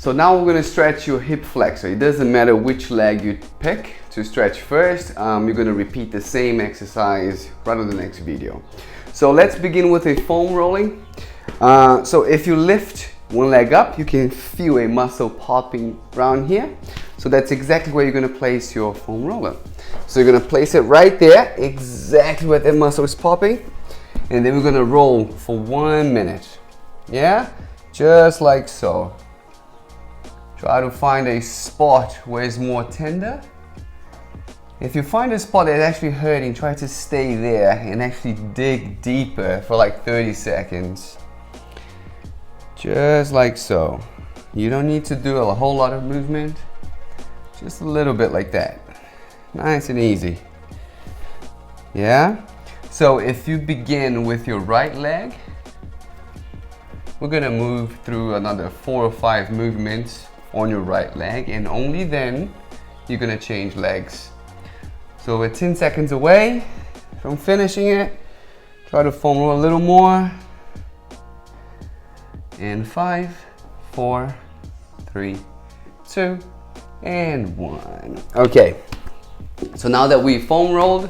So now we're gonna stretch your hip flexor. It doesn't matter which leg you pick to stretch first. You're gonna repeat the same exercise right on the next video. So let's begin with a foam rolling. So if you lift one leg up, you can feel a muscle popping around here. So that's exactly where you're gonna place your foam roller. So you're gonna place it right there, exactly where the muscle is popping. And then we're gonna roll for 1 minute. Yeah, just like so. Try to find a spot where it's more tender. If you find a spot that's actually hurting, try to stay there and actually dig deeper for like 30 seconds. Just like so. You don't need to do a whole lot of movement. Just a little bit like that. Nice and easy. Yeah? So if you begin with your right leg, we're gonna move through another 4 or 5 movements on your right leg, and only then you're gonna change legs. So we're 10 seconds away from finishing it. Try to foam roll a little more. And 5, 4, 3, 2, and 1. Okay, so now that we foam rolled,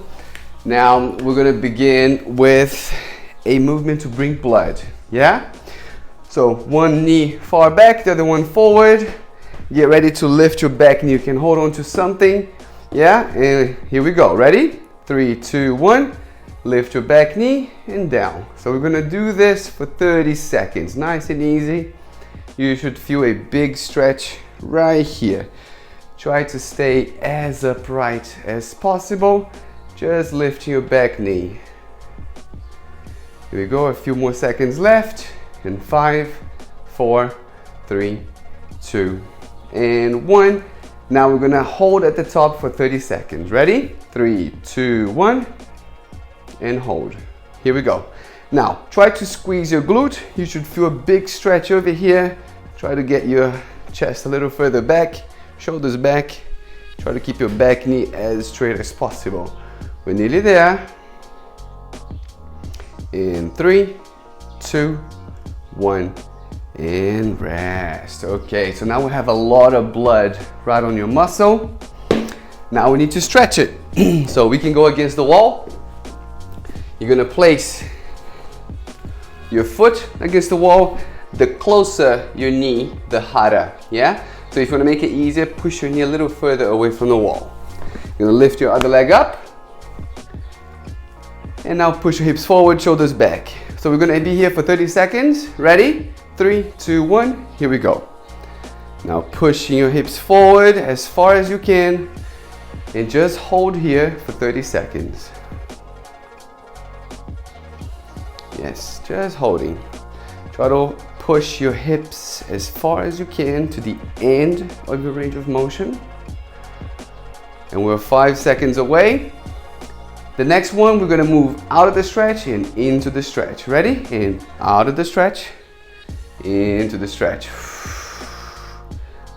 now we're gonna begin with a movement to bring blood, yeah? So one knee far back, the other one forward. Get ready to lift your back knee. You can hold on to something, yeah? And here we go, ready? 3, 2, 1. Lift your back knee and down. So we're gonna do this for 30 seconds, nice and easy. You should feel a big stretch right here. Try to stay as upright as possible. Just lifting your back knee. Here we go, a few more seconds left. And 5, 4, 3, 2, and 1. Now we're gonna hold at the top for 30 seconds. Ready? 3, 2, 1, and hold. Here we go. Now, try to squeeze your glute. You should feel a big stretch over here. Try to get your chest a little further back, shoulders back. Try to keep your back knee as straight as possible. We're nearly there. In 3, 2, 1, and rest. Okay, so now we have a lot of blood right on your muscle. Now we need to stretch it. So we can go against the wall. You're gonna place your foot against the wall. The closer your knee, the harder, yeah? So if you wanna make it easier, push your knee a little further away from the wall. You're gonna lift your other leg up. And now push your hips forward, shoulders back. So we're gonna be here for 30 seconds. Ready? 3, 2, 1, here we go. Now pushing your hips forward as far as you can and just hold here for 30 seconds. Yes, just holding. Try to push your hips as far as you can to the end of your range of motion. And we're 5 seconds away. The next one, we're gonna move out of the stretch and into the stretch. Ready? And out of the stretch, into the stretch.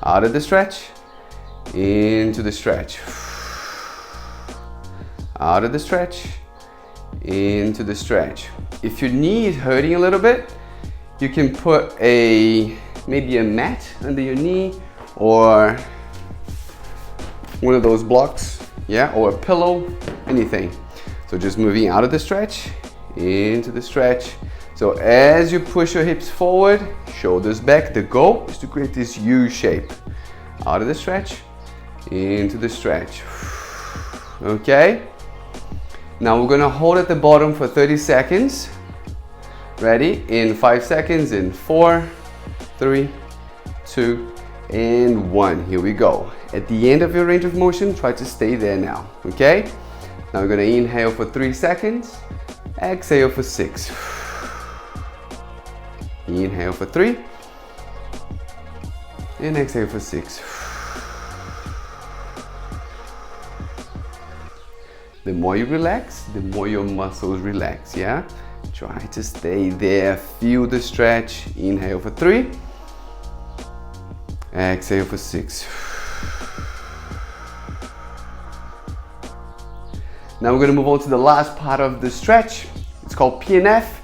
Out of the stretch, into the stretch. Out of the stretch, into the stretch. If your knee is hurting a little bit, you can put maybe a mat under your knee or one of those blocks, yeah, or a pillow, anything. So just moving out of the stretch, into the stretch. So as you push your hips forward, shoulders back, the goal is to create this U shape. Out of the stretch, into the stretch. Okay? Now we're gonna hold at the bottom for 30 seconds. Ready? In 5 seconds, in 4, 3, 2, and 1. Here we go. At the end of your range of motion, try to stay there now, okay? Now we're gonna inhale for 3 seconds, exhale for 6. Inhale for 3, and exhale for 6. The more you relax, the more your muscles relax, yeah? Try to stay there, feel the stretch. Inhale for 3, exhale for 6. Now we're gonna move on to the last part of the stretch. It's called PNF.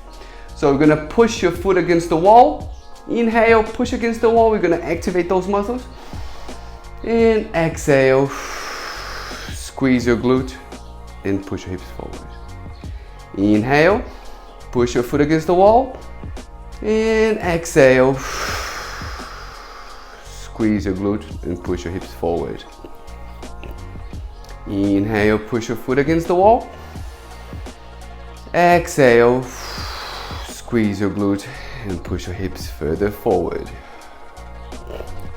So we're gonna push your foot against the wall Inhale, push against the wall. We're gonna activate those muscles. And exhale, squeeze your glute and push your hips forward. Inhale, push your foot against the wall. And exhale, squeeze your glute and push your hips forward. Inhale, push your foot against the wall. Exhale, squeeze your glute and push your hips further forward.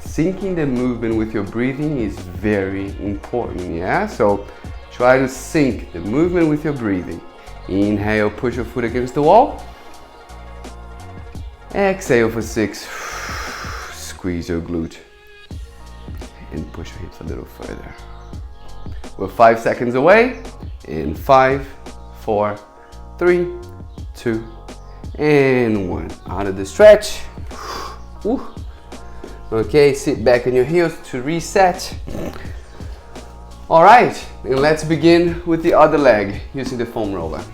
Syncing the movement with your breathing is very important, yeah? So try to sync the movement with your breathing. Inhale, push your foot against the wall. Exhale for 6. Squeeze your glute and push your hips a little further. We're 5 seconds away. In 5, 4, 3, 2, and 1. Out of the stretch. Woo. Okay, sit back on your heels to reset. All right, and let's begin with the other leg using the foam roller.